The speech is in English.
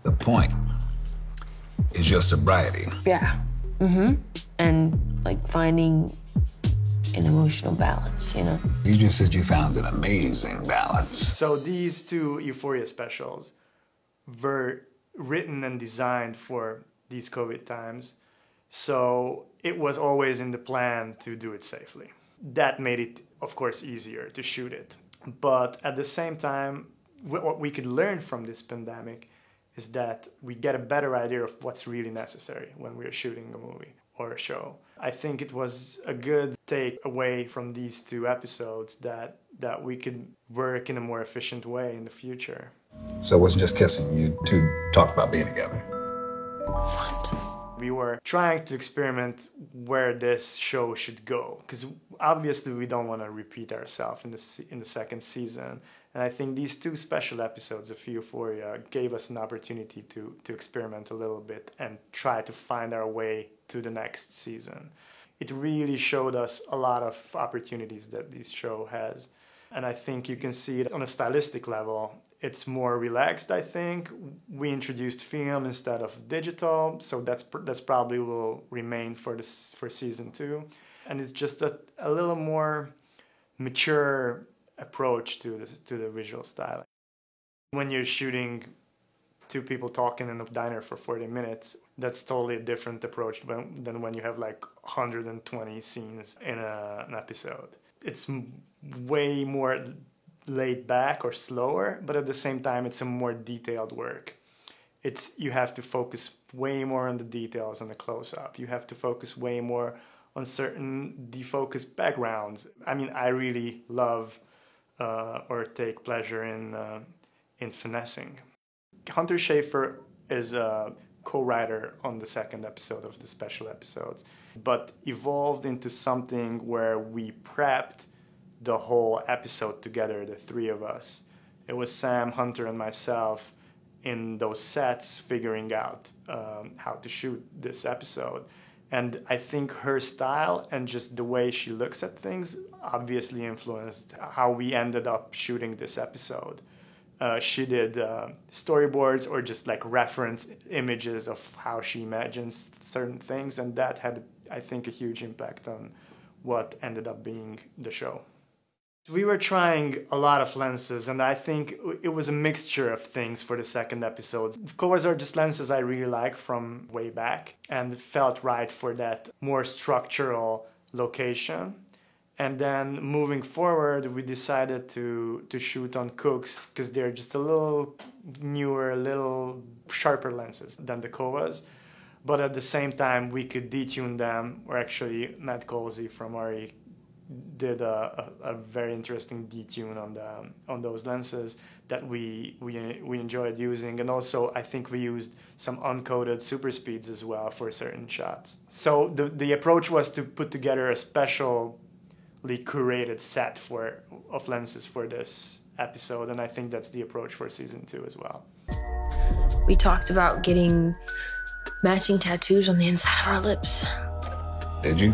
The point is your sobriety. Yeah. And like finding an emotional balance, you know? You just said you found an amazing balance. So these two Euphoria specials were written and designed for these COVID times. So it was always in the plan to do it safely. That made it, of course, easier to shoot it. But at the same time, what we could learn from this pandemic is that we get a better idea of what's really necessary when we're shooting a movie or a show. I think it was a good take away from these two episodes that we could work in a more efficient way in the future. So it wasn't just kissing, you two talked about being together. What? We were trying to experiment where this show should go, because obviously we don't want to repeat ourselves in the second season. And I think these two special episodes of Euphoria gave us an opportunity to experiment a little bit and try to find our way to the next season. It really showed us a lot of opportunities that this show has. And I think you can see it on a stylistic level. It's more relaxed, I think. We introduced film instead of digital, so that's probably will remain for season 2. And it's just a little more mature approach to the visual style. When you're shooting two people talking in a diner for 40 minutes, that's totally a different approach than when you have like 120 scenes in an episode. It's way more laid back or slower, but at the same time it's a more detailed work. You have to focus way more on the details and the close-up. You have to focus way more on certain defocused backgrounds. I mean, I really love or take pleasure in finessing. Hunter Schafer is a co-writer on the second episode of the special episodes, but evolved into something where we prepped the whole episode together, the three of us. It was Sam, Hunter, and myself in those sets figuring out how to shoot this episode. And I think her style and just the way she looks at things obviously influenced how we ended up shooting this episode. She did storyboards or just like reference images of how she imagines certain things, and that had, I think, a huge impact on what ended up being the show. We were trying a lot of lenses, and I think it was a mixture of things for the second episode. Covers are just lenses I really like from way back, and it felt right for that more structural location. And then moving forward, we decided to shoot on Cooks because they're just a little newer, a little sharper lenses than the Covas. But at the same time, we could detune them, or actually Matt Colsey from RE did a very interesting detune on those lenses that we enjoyed using. And also I think we used some uncoded super speeds as well for certain shots. So the approach was to put together a specially curated set of lenses for this episode, and I think that's the approach for season 2 as well. We talked about getting matching tattoos on the inside of our lips. Did you?